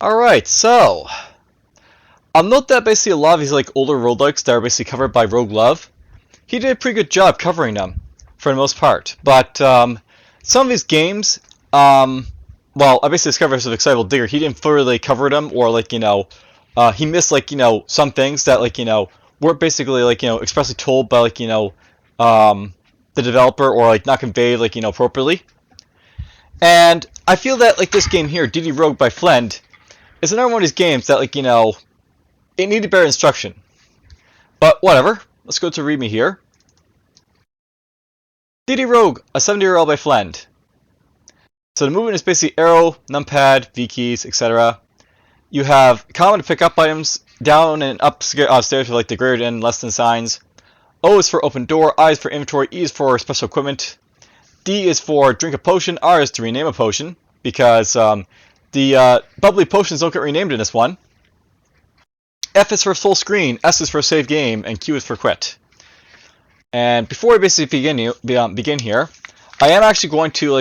Alright, so I'll note that basically a lot of these older roguelikes that are basically covered by Rogue Love, he did a pretty good job covering them for the most part. But some of these games, well, I basically discovered as an Excitable Digger, he didn't thoroughly cover them, or he missed some things that weren't basically expressly told by the developer, or not conveyed appropriately. And I feel that this game here, DDRogue by Flend, is another one of these games that it needed better instruction. But whatever. Let's go to README here. DDRogue, a 7-year-old by Flend. So the movement is basically arrow, numpad, V keys, etc. You have common to pick up items, down and up stairs with the greater than, less than signs. O is for open door, I is for inventory, E is for special equipment. D is for drink a potion, R is to rename a potion, because the bubbly potions don't get renamed in this one. F is for full screen, S is for save game, and Q is for quit. And before we basically begin here, I am actually going to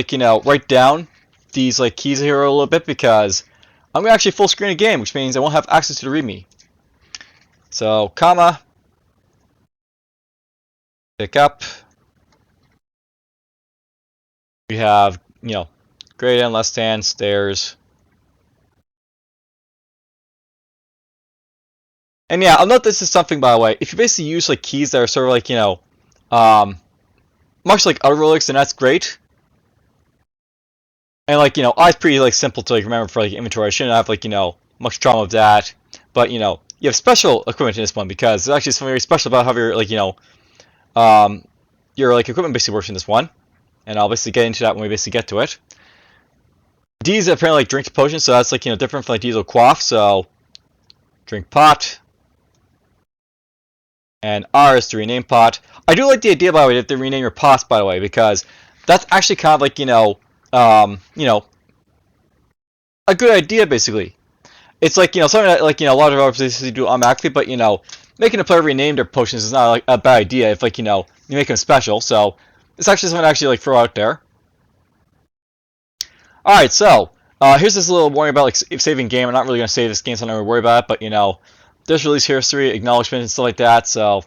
write down these keys here a little bit, because I'm going to actually full screen a game, which means I won't have access to the README. So, comma, pick up. We have, greater than, less than, stairs. And yeah, I'll note this is something, by the way. If you basically use keys that are sort of much like other roguelikes, then that's great. And I is pretty simple to remember for inventory. I shouldn't have much trauma with that. But you have special equipment in this one, because there's actually something very special about how your equipment basically works in this one. And I'll basically get into that when we basically get to it. D is apparently drink potion, so that's different from diesel quaff. So drink pot. And R is to rename pot. I do like the idea, by the way, that they rename your pots, by the way, because that's actually kind of a good idea, basically. It's something that a lot of developers do automatically, but making a player rename their potions is not a bad idea if you make them special. So it's actually something to actually throw out there. All right, so here's this little warning about saving game. I'm not really gonna save this game, so I'm not gonna worry about it. But there's release history, acknowledgement, and stuff like that. So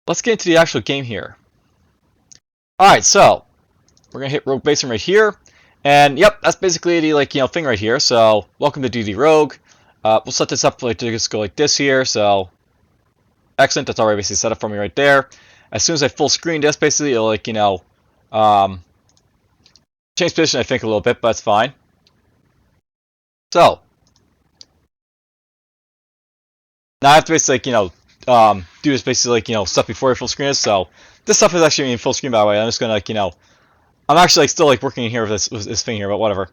let's get into the actual game here. All right, so we're gonna hit Rogue Basin right here, and yep, that's basically the thing right here. So welcome to DDRogue. We'll set this up to just go like this here. So excellent, that's already basically set up for me right there. As soon as I full screen this, basically it'll change position, I think, a little bit, but it's fine. So now I have to basically do this basically stuff before I full screen is. So this stuff is actually in full screen, by the way. I'm just gonna I'm actually still working here with this thing here, but whatever.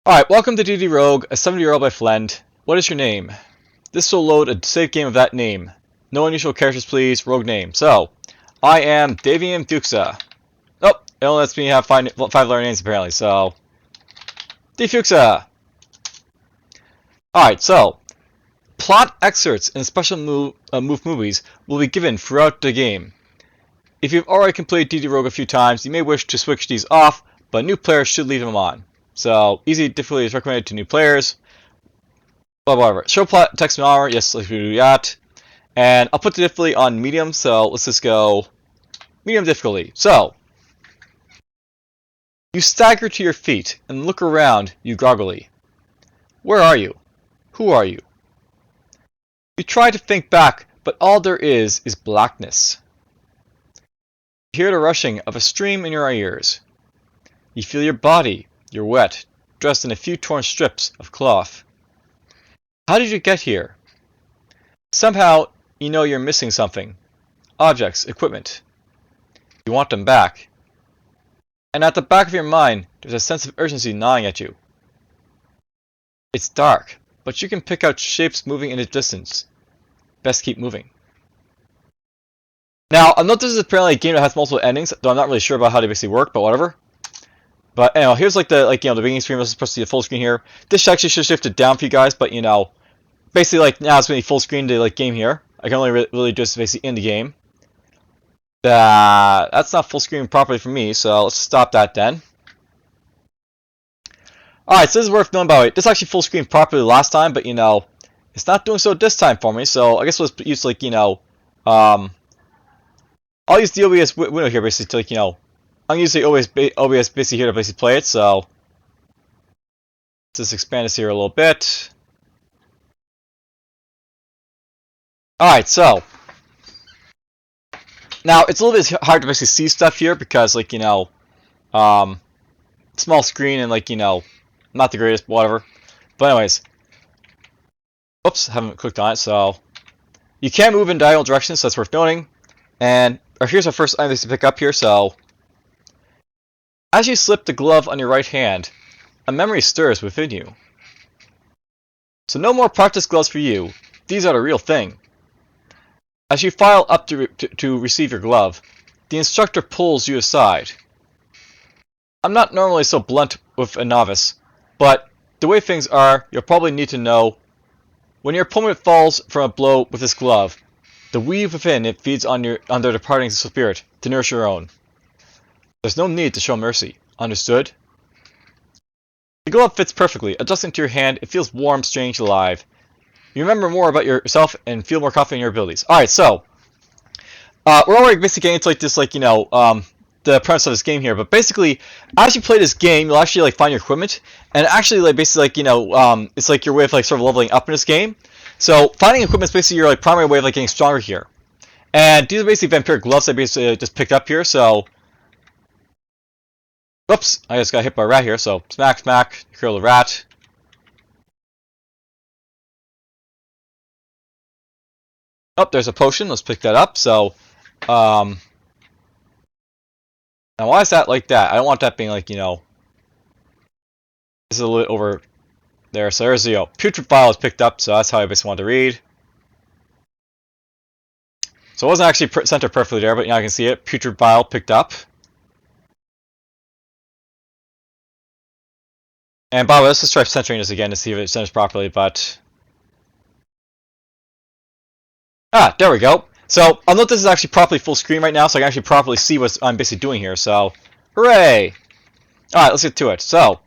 Alright, welcome to DDRogue, a 7-year-old by Flend. What is your name? This will load a save game of that name. No unusual characters, please. Rogue name. So I am DFuxa. Oh, it only lets me have 5-letter names apparently. So DFuxa. Alright, so plot excerpts and special move movies will be given throughout the game. If you've already completed DDRogue a few times, you may wish to switch these off, but new players should leave them on. So easy difficulty is recommended to new players. Whatever. Show plot text and armor. Yes, let's do that. And I'll put the difficulty on medium. So let's just go medium difficulty. So you stagger to your feet and look around you groggily. Where are you? Who are you? You try to think back, but all there is blackness. You hear the rushing of a stream in your ears. You feel your body. You're wet, dressed in a few torn strips of cloth. How did you get here? Somehow, you know you're missing something. Objects, equipment. You want them back. And at the back of your mind, there's a sense of urgency gnawing at you. It's dark, but you can pick out shapes moving in the distance. Best keep moving. Now, I know this is apparently a game that has multiple endings, though I'm not really sure about how they basically work, but whatever. But anyway, here's the the beginning screen. This is supposed to be the full screen here. This actually should shift it down for you guys, but basically now it's going to be full screen to game here. I can only really just basically in the game. That's not full screen properly for me, so let's stop that then. Alright, so this is worth knowing about it. This actually full screen properly last time, but it's not doing so this time for me, so I guess we'll use I'll use the OBS window here basically to I'm using OBS basically here to basically play it, so let's just expand this here a little bit. Alright, so now it's a little bit hard to basically see stuff here because small screen and not the greatest, whatever. But anyways, oops, haven't clicked on it, so you can move in diagonal directions, so that's worth noting. And here's our first item to pick up here, so as you slip the glove on your right hand, a memory stirs within you. So no more practice gloves for you, these are the real thing. As you file up to receive your glove, the instructor pulls you aside. I'm not normally so blunt with a novice, but the way things are, you'll probably need to know when your opponent falls from a blow with this glove, the weave within it feeds on their departing spirit to nourish your own. There's no need to show mercy. Understood? The glove fits perfectly. Adjusting to your hand, it feels warm, strange, alive. You remember more about yourself and feel more confident in your abilities. Alright, so we're already basically getting into the premise of this game here, but basically, as you play this game, you'll actually find your equipment, and actually it's like your way of sort of leveling up in this game. So finding equipment is basically your primary way of getting stronger here. And these are basically vampiric gloves I basically just picked up here. So, whoops, I just got hit by a rat here. So smack, smack, kill the rat. Oh, there's a potion. Let's pick that up. So, now why is that like that? I don't want that being this is a little bit over there. So there's the putrid file is picked up, so that's how I basically want to read. So it wasn't actually centered perfectly there, but I can see it. Putrid file picked up. And by the way, let's just try centering this again to see if it centers properly, but there we go. So I'll note this is actually properly full screen right now, so I can actually properly see what I'm basically doing here. So, hooray! Alright, let's get to it. So,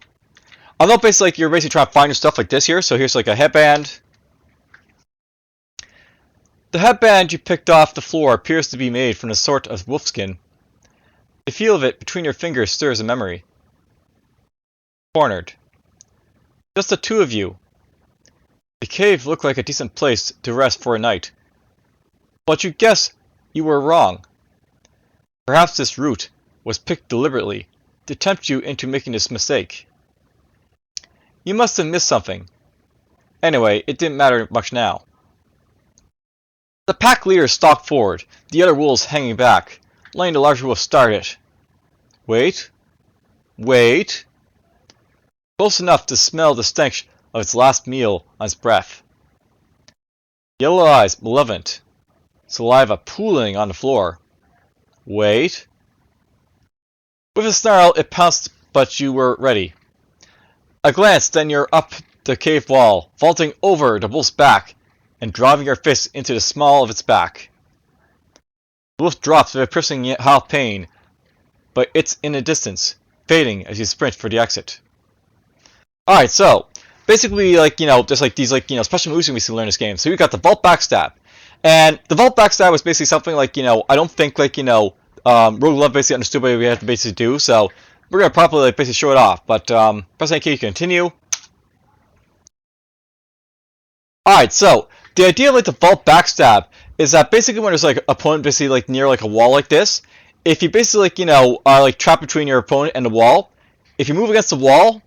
I'll note basically you're basically trying to find your stuff like this here. So here's a headband. The headband you picked off the floor appears to be made from a sort of wolfskin. The feel of it between your fingers stirs a memory. Cornered. Just the two of you. The cave looked like a decent place to rest for a night. But you guess you were wrong. Perhaps this route was picked deliberately to tempt you into making this mistake. You must have missed something. Anyway, it didn't matter much now. The pack leader stalked forward, the other wolves hanging back, letting the larger wolf start it. Wait. Wait. Close enough to smell the stench of its last meal on its breath. Yellow eyes malevolent. Saliva pooling on the floor. Wait. With a snarl, it pounced, but you were ready. A glance, then you're up the cave wall, vaulting over the wolf's back, and driving your fist into the small of its back. The wolf drops with a piercing howl of pain, but it's in the distance, fading as you sprint for the exit. Alright, so, basically, there's these, special moves we see learn in this game. So we got the vault backstab. And the vault backstab was basically something I don't think Rogue Love basically understood what we had to basically do, so we're gonna properly basically show it off. But press any key to continue. Alright, so the idea of the vault backstab is that basically when there's an opponent basically near a wall like this, if you basically are trapped between your opponent and the wall, if you move against the wall,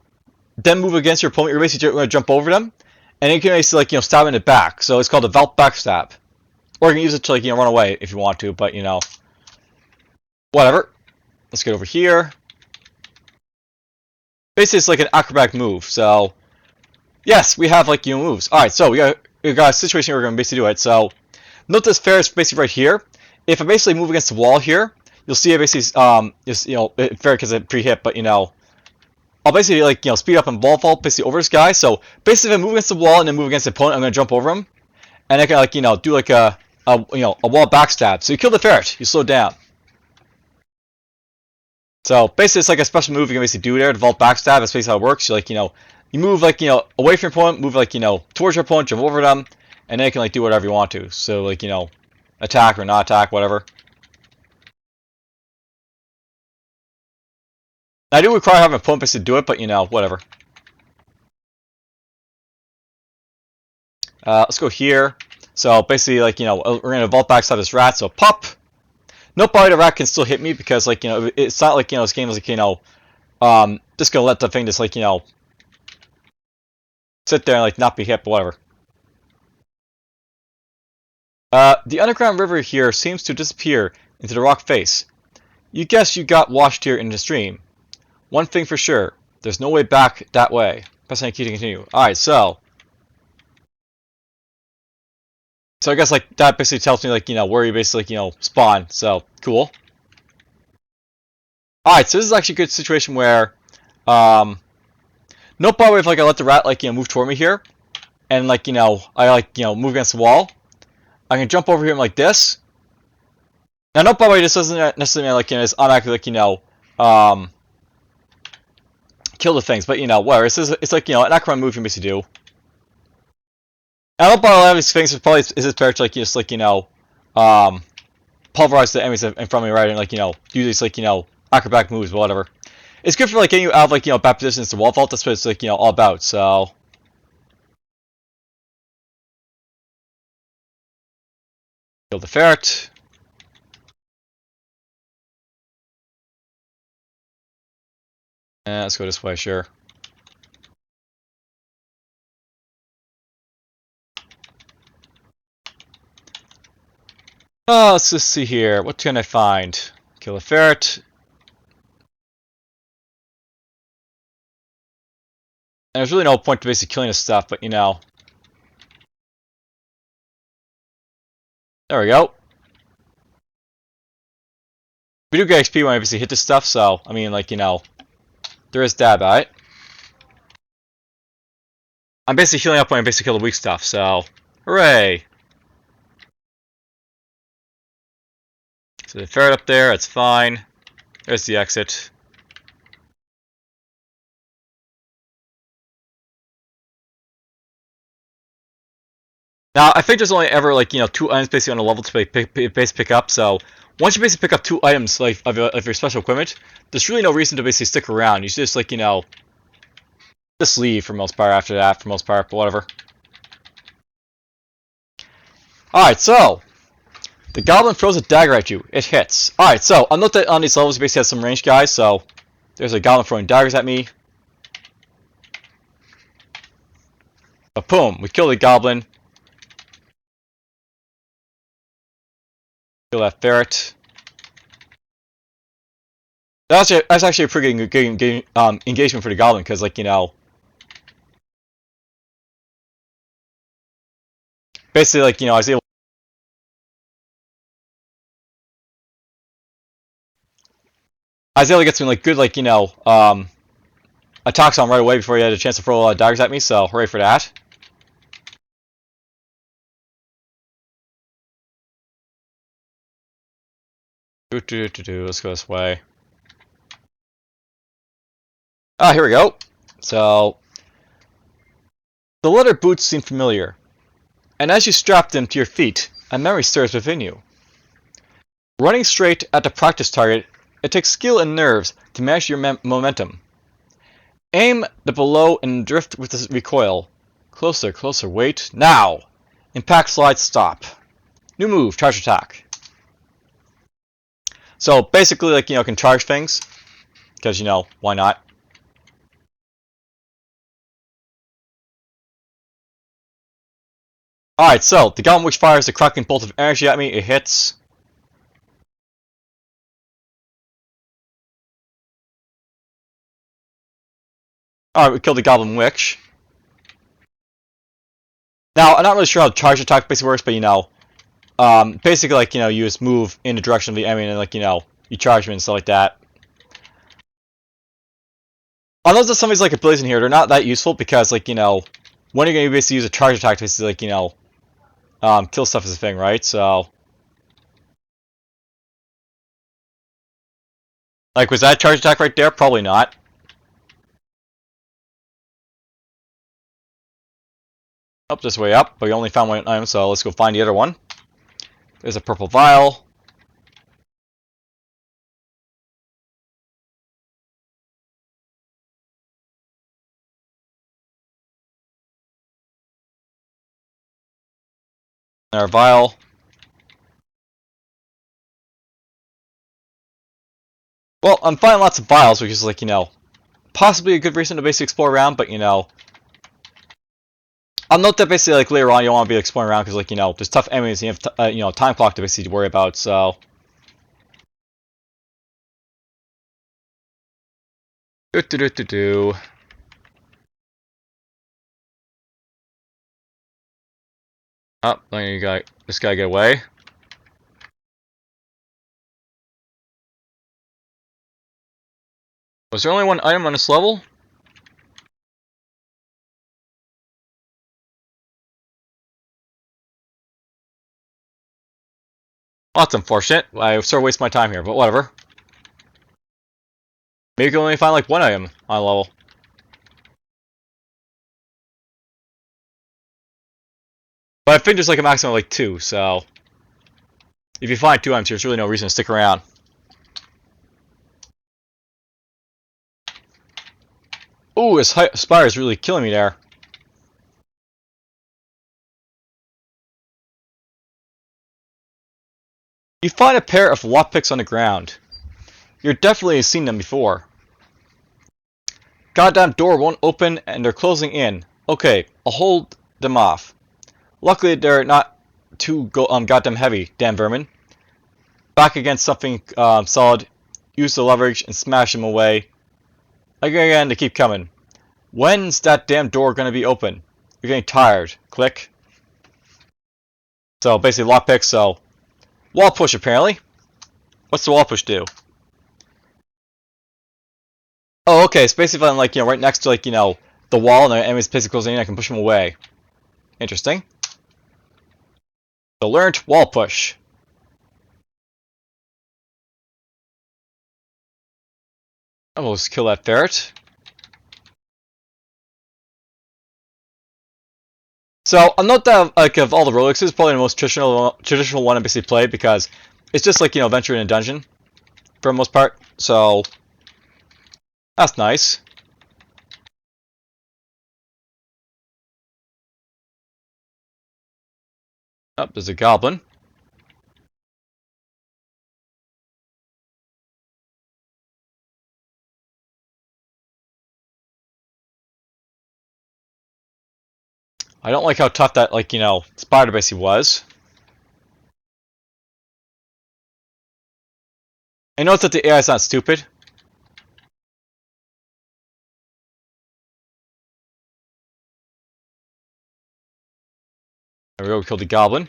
then move against your opponent, you're basically going to jump over them, and you can basically stab in the back. So it's called a vault backstab. Or you can use it to run away if you want to, but whatever. Let's get over here. Basically, it's like an acrobatic move. So yes, we have moves. All right, so we got a situation where we're going to basically do it. So note this fair is basically right here. If I basically move against the wall here, you'll see it basically fair because it's pre-hit, but I'll basically speed up and wall vault basically over this guy. So basically, if I move against the wall and then move against the opponent, I'm going to jump over him, and I can do a wall backstab. So you kill the ferret, you slow down. So basically, it's like a special move you can basically do there. The vault backstab. That's basically how it works. You like you move like away from your opponent, move like towards your opponent, jump over them, and then you can like do whatever you want to. So like attack or not attack, whatever. I do require having a opponent to do it, but whatever. Let's go here. So basically, like we're gonna vault backstab this rat. So pop. Nope, the rat can still hit me because like it's not like this game is like just gonna let the thing just like sit there and like not be hit, but whatever. The underground river here seems to disappear into the rock face. You guess you got washed here in the stream. One thing for sure, there's no way back that way. Press any key to continue. Alright, so I guess like that basically tells me like where you basically spawn. So cool. Alright, so this is actually a good situation where no problem if like I let the rat like move toward me here, and like I like move against the wall. I can jump over here like this. Now, no problem. This doesn't necessarily mean like it's automatically like kill the things, but whatever. It's like an acronym move you can basically do. And I don't bother a lot of these things. Probably is this better to like just like pulverize the enemies in front of me, right, and like do these like acrobatic moves, or whatever. It's good for like getting you out of like bad positions to wall vault. That's what it's like all about. So. Kill the ferret. Let's go this way, sure. Oh, let's just see here. What can I find? Kill a ferret. And there's really no point to basically killing this stuff, but There we go. We do get XP when I obviously hit this stuff, so, I mean, like, there is that about it. I'm basically healing up when I basically kill the weak stuff, so, hooray! So the ferret up there, it's fine. There's the exit. Now, I think there's only ever, like, 2 items basically on a level to basically pick up, so once you basically pick up 2 items like of your special equipment, there's really no reason to basically stick around. You should just, like, just leave for most part after that, for most part, but whatever. Alright, so, the goblin throws a dagger at you. It hits. Alright, so, I'll note that on these levels you basically have some ranged guys, so, there's a goblin throwing daggers at me. But boom, we kill the goblin. Kill that ferret. That's actually a pretty good engagement for the goblin, because, like, basically, like, I was able to get some, like, good, like, attacks on right away before he had a chance to throw daggers at me, so hooray for that. Let's go this way. Ah, here we go. So, the leather boots seem familiar, and as you strap them to your feet, a memory stirs within you. Running straight at the practice target, it takes skill and nerves to manage your momentum. Aim the below and drift with the recoil. Closer, closer, wait, now! Impact slide, stop. New move, charge attack. So basically, like, can charge things, because, why not? Alright, so, the goblin which fires a cracking bolt of energy at me, it hits. Alright, we killed the goblin witch. Now, I'm not really sure how charge attack basically works, but, basically, like, you just move in the direction of the enemy and, like, you charge them and stuff like that. Although there's some of these, like, abilities in here, they're not that useful because, like, when are you going to basically use a charge attack to basically, like, kill stuff as a thing, right? So, Like, was that a charge attack right there? Probably not. Oh, this way up, but we only found one item, so let's go find the other one. There's a purple vial. Another vial. Well, I'm finding lots of vials, which is like, possibly a good reason to basically explore around, but I'll note that basically like later on you don't want to be exploring around because like, there's tough enemies and you have time clock to basically worry about, so. Do. Oh, then you got this guy get away. Was there only one item on this level? Oh, that's unfortunate. I sort of waste my time here, but whatever. Maybe you can only find like one item on a level. But I think there's like a maximum of like 2, so if you find 2 items, there's really no reason to stick around. Ooh, his spire is really killing me there. You find a pair of lockpicks on the ground. You're definitely seen them before. Goddamn door won't open and they're closing in. Okay, I'll hold them off. Luckily they're not too goddamn heavy, damn vermin. Back against something solid, use the leverage and smash them away. Again, they keep coming. When's that damn door gonna be open? You're getting tired. Click. So basically lockpick, so wall push apparently. What's the wall push do? Oh, okay, it's basically like, right next to like, the wall and the enemy's basically closing in, I can push them away. Interesting. So learned wall push. Almost kill that ferret. So I'll note that like of all the roguelikes, this is probably the most traditional one I basically played because it's just like venture in a dungeon for the most part. So that's nice. Oh, there's a goblin. I don't like how tough that spider basically was. I note that the AI is not stupid. There we go, we killed the goblin.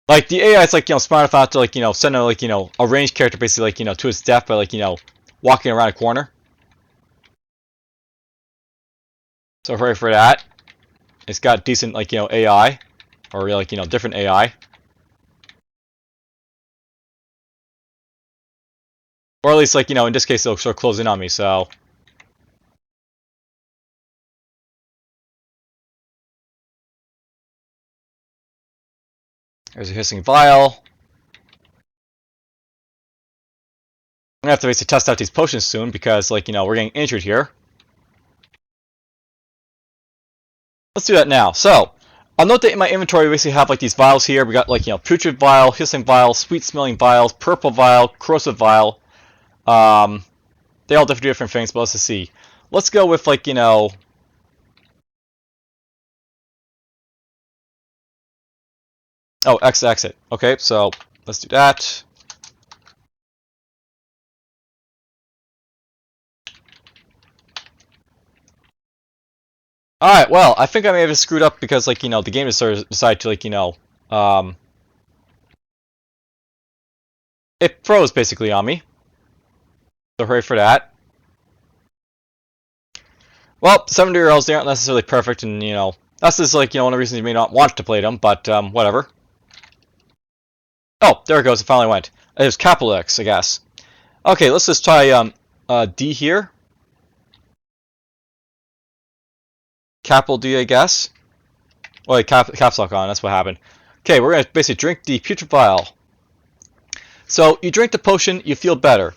Like the AI is like smart enough to send a a ranged character basically to his death by walking around a corner. So hooray for that. It's got decent AI or different AI. Or at least in this case they'll sort of close in on me, so there's a hissing vial. I'm gonna have to basically test out these potions soon because we're getting injured here. Let's do that now. So I'll note that in my inventory we basically have these vials here. We got putrid vial, hissing vial, sweet smelling vials, purple vial, corrosive vial. They all do different things, but let's just see. Let's go with oh, exit. Okay, so let's do that. Alright, well, I think I may have screwed up because, the game just sort of decided to, it froze, basically, on me. So hooray for that. Well, 70-year-olds, they aren't necessarily perfect, and, that's just, one of the reasons you may not want to play them, but, whatever. Oh, there it goes. It finally went. It was capital X, I guess. Okay, let's just try D here. Capital D, I guess. Oh, wait, caps lock on. That's what happened. Okay, we're going to basically drink the putrid vial. So, you drink the potion, you feel better.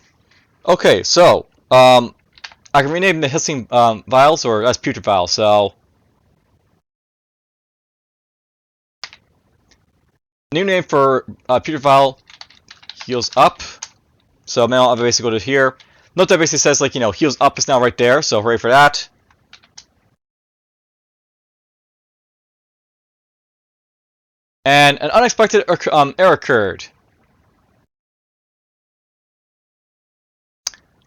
Okay, so, I can rename the hissing vials, or that's putrid vials, so... New name for putrid vial, heals up. So now I'll basically go to here. Note that basically says, like, you know, heals up is now right there, so hooray for that. And an unexpected error occurred.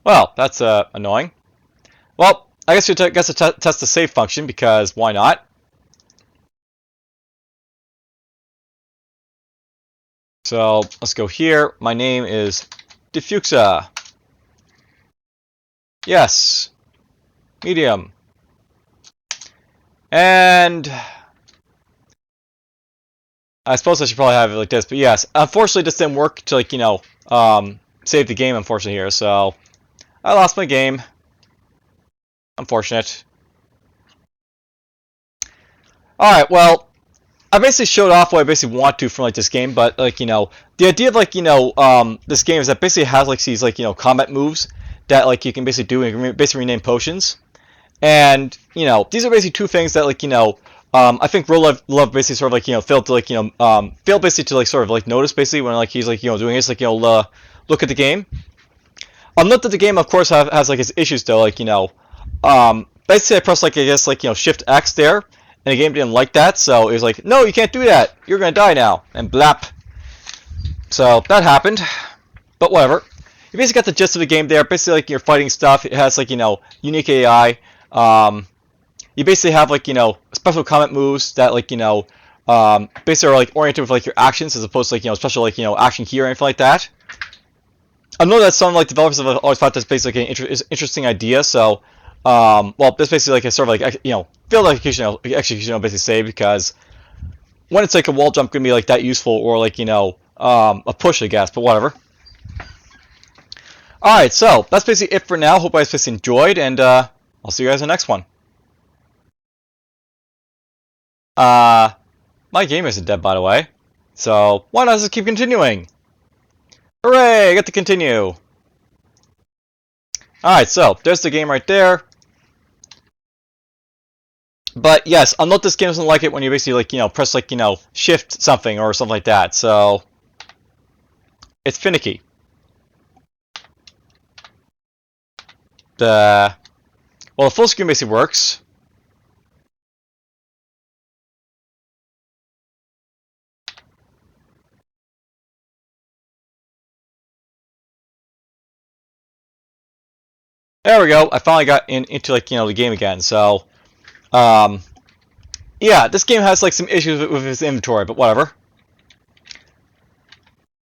Well, that's annoying. Well, I guess we guess to test the save function, because why not? So let's go here. My name is DFuxa. Yes. Medium. And I suppose I should probably have it like this, but yes. Unfortunately, this didn't work to, like, you know, save the game, unfortunately, here. So I lost my game. Unfortunate. Alright, well, I basically showed off what I basically want to from, like, this game, but, like, you know, the idea of, like, you know, this game is that basically has, like, these, like, you know, combat moves that, like, you can basically do and basically rename potions. And, you know, these are basically two things that, like, you know, I think Real Love basically sort of, like, you know, failed to, like, you know, failed basically to, like, sort of, like, notice basically when, like, he's, like, you know, doing this, like, you know, look at the game. Note that the game, of course, has, like, its issues, though, like, you know, basically I pressed, like, I guess, like, you know, Shift X there, and the game didn't like that, so it was like, no, you can't do that, you're gonna die now, and blap. So, that happened, but whatever. You basically got the gist of the game there, basically, like, you're fighting stuff, it has, like, you know, unique AI, you basically have, like, you know, special combat moves that, like, you know, basically are, like, oriented with, like, your actions as opposed to, like, you know, special, like, you know, action key or anything like that. I know that some, like, developers have always thought this basically an interesting idea, so, well, this basically, like, a sort of, like, you know, field execution, basically say, because when it's, like, a wall jump, gonna be, like, that useful, or, like, you know, a push, I guess, but whatever. Alright, so, that's basically it for now. Hope you guys basically enjoyed, and, I'll see you guys in the next one. Uh, my game isn't dead, by the way. So, why not just keep continuing? Hooray! I get to continue! Alright, so, there's the game right there. But yes, I'll note this game doesn't like it when you basically, like, you know, press, like, you know, shift something or something like that. So, it's finicky. Well, the full screen basically works. There we go. I finally got into, like, you know, the game again. So, yeah, this game has, like, some issues with its inventory, but whatever.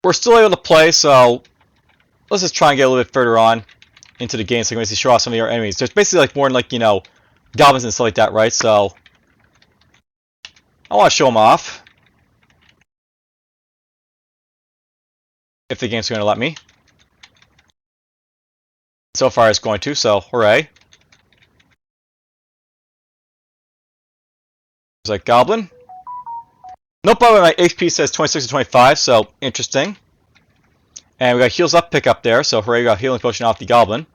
We're still able to play, so let's just try and get a little bit further on into the game so I can basically show off some of your enemies. There's basically, like, more than, like, you know, goblins and stuff like that, right? So, I want to show them off. If the game's going to let me. So far it's going to, so hooray. There's like goblin. Nope, by the way, my HP says 26 to 25, so interesting. And we got heals up pick up there, so hooray, we got healing potion off the goblin.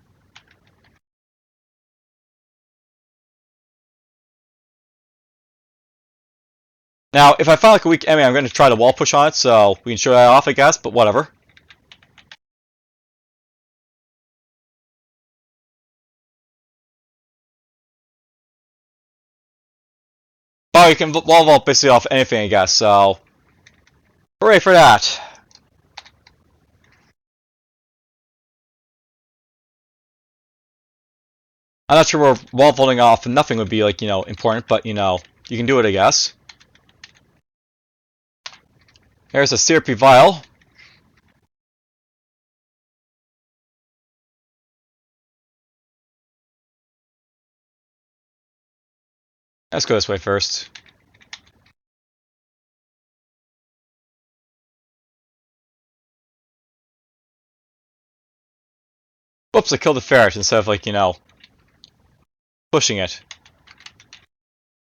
Now, if I find like a weak enemy, I'm going to try to wall push on it, so we can show that off, I guess, but whatever. But you can wall vault basically off anything, I guess, so hooray for that. I'm not sure where wall vaulting off nothing would be, like, you know, important, but, you know, you can do it, I guess. Here's a syrupy vial. Let's go this way first. Whoops, I killed the ferret instead of, like, pushing it.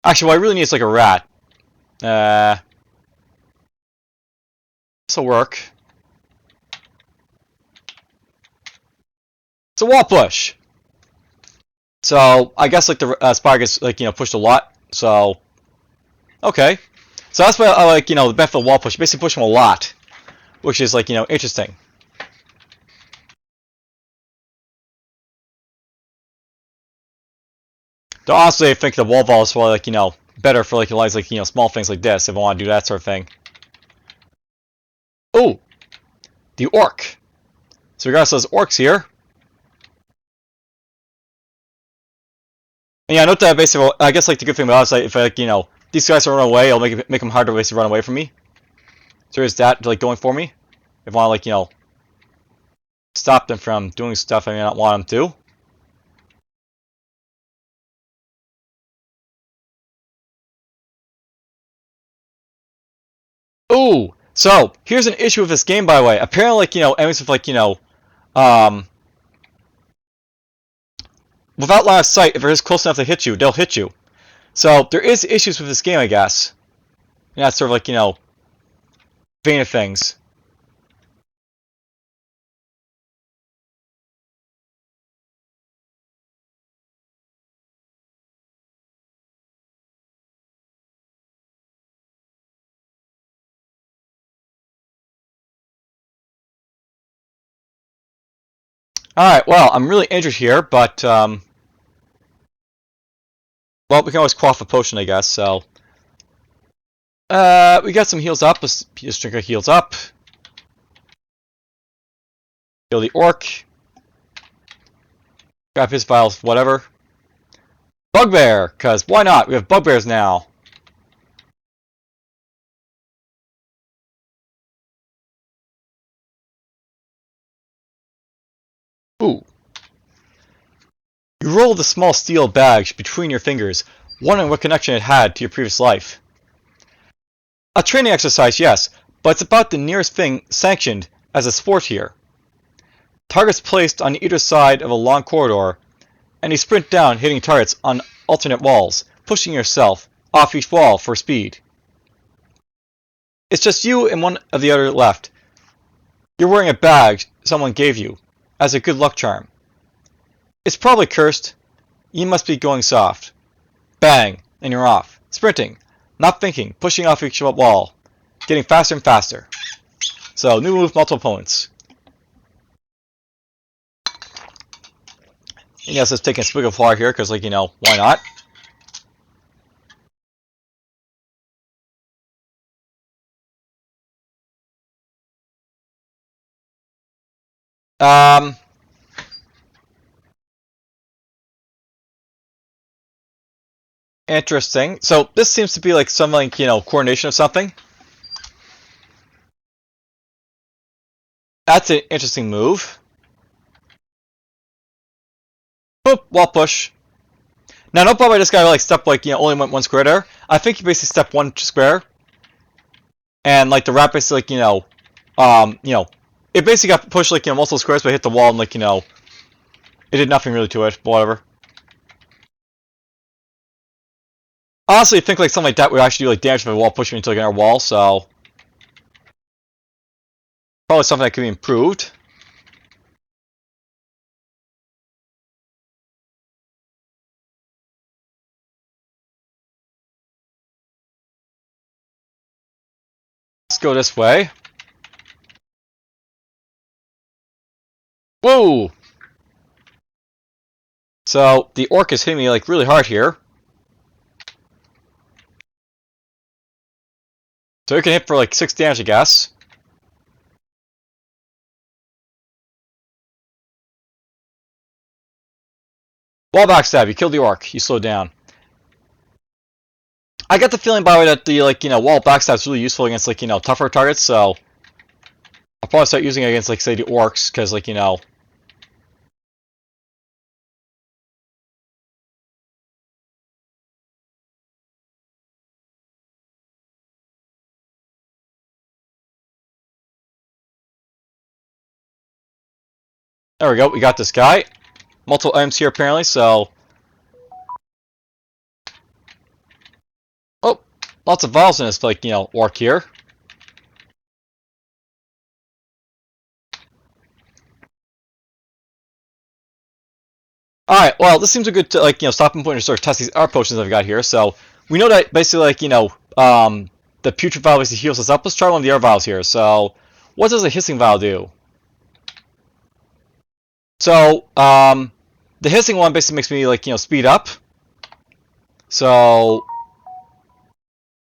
Actually, what I really need is, like, a rat. This'll work. It's a wall push! So, I guess, like, the spider gets, like, pushed a lot. So, okay. So that's why I like, the benefit of wall push. You basically push them a lot. Which is, like, interesting. Though honestly, I think the wall vault is probably, like, better for, like, small things like this, if I want to do that sort of thing. Oh! The orc. So regardless of those orcs here. And yeah, note that basically, I guess, like, the good thing about it is, like, if, like, these guys run away, I'll make them harder to basically run away from me. So there's that, like, going for me. If I want to, like, stop them from doing stuff I may not want them to. Ooh! So, here's an issue with this game, by the way. Apparently, like, enemies with, like, without line of sight, if they're just close enough to hit you, they'll hit you. So, there is issues with this game, I guess. And that's sort of like, vein of things. Alright, well, I'm really injured here, but, well, we can always quaff a potion, I guess, so. We got some heals up. Let's just drink our heals up. Kill the orc. Grab his vials, whatever. Bugbear, because why not? We have bugbears now. Ooh. You roll the small steel bag between your fingers, wondering what connection it had to your previous life. A training exercise, yes, but it's about the nearest thing sanctioned as a sport here. Targets placed on either side of a long corridor, and you sprint down, hitting targets on alternate walls, pushing yourself off each wall for speed. It's just you and one of the other left. You're wearing a badge someone gave you, as a good luck charm. It's probably cursed. You must be going soft. Bang, and you're off. Sprinting, not thinking, pushing off each wall, getting faster and faster. So, new move, multiple opponents. And yes, let's take a swig of water here, because, like, why not? Interesting. So, this seems to be, like, some, like, coordination of something. That's an interesting move. Boop, wall push. Now, no problem, I just gotta, like, step, like, only went one square there. I think you basically step one square. And, like, the rat basically, like, it basically got pushed, like, multiple squares, but hit the wall, and, like, it did nothing really to it, but whatever. Honestly, I think, like, something like that would actually do, like, damage to the wall, pushing into, like, another wall, so. Probably something that could be improved. Let's go this way. Whoa! So, the orc is hitting me, like, really hard here. So it can hit for, like, 6 damage, I guess. Wall backstab, you killed the orc. You slowed down. I get the feeling, by the way, that the, like, wall backstab is really useful against, like, tougher targets, so. I'll probably start using it against, like, say, the orcs, because, like, There we go. We got this guy. Multiple items here apparently. So, oh, lots of vials in this, like orc here. All right. Well, this seems a good stopping point to sort of test these art potions I've got here. So we know that basically the putrid vial basically heals us up. Let's try one of the other vials here. So, what does a hissing vial do? So, the hissing one basically makes me speed up. So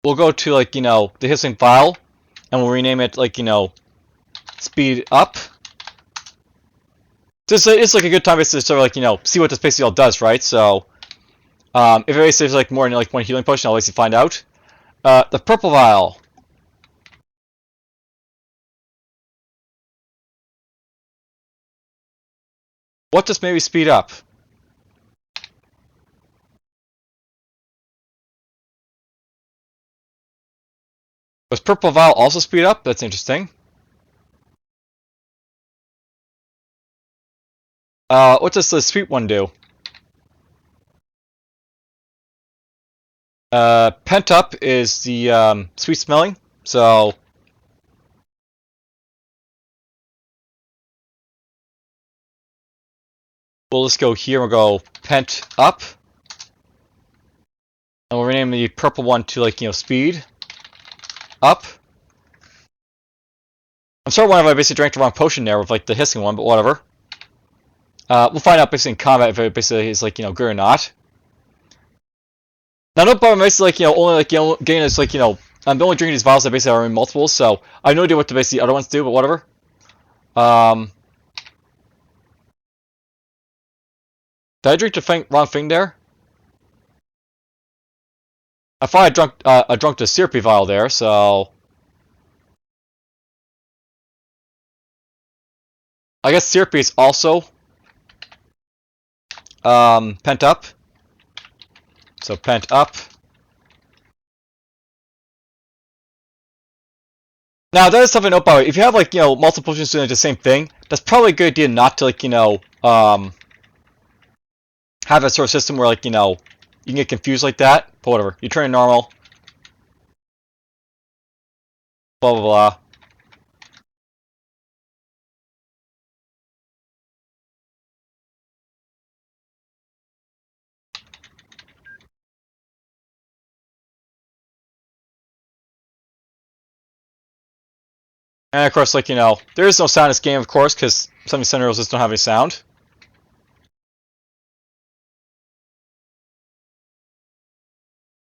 we'll go to the hissing vial, and we'll rename it speed up. Just it's like a good time basically to sort of see what this basically all does, right? So if it basically saves more than one healing potion, I'll basically find out. The purple vial. What does maybe speed up? Does purple vial also speed up? That's interesting. What does the sweet one do? Pent up is the sweet smelling. So we'll just go here and we'll go pent up. And we'll rename the purple one to speed up. I'm sorry if I basically drank the wrong potion there with the hissing one, but whatever. We'll find out basically in combat if it basically is good or not. Now, no problem basically only getting this I'm only drinking these vials that basically are in multiples, so I have no idea what the basically other ones do, but whatever. Did I drink the wrong thing there? I thought I drunk the syrupy vial there, so I guess syrupy is also pent up. So pent up. Now that is something to note about. If you have multiple potions doing the same thing, that's probably a good idea not to have a sort of system where you can get confused like that. But whatever. You turn it normal. Blah blah blah. And of course, there is no sound in this game, of course, because some of these scenarios just don't have any sound.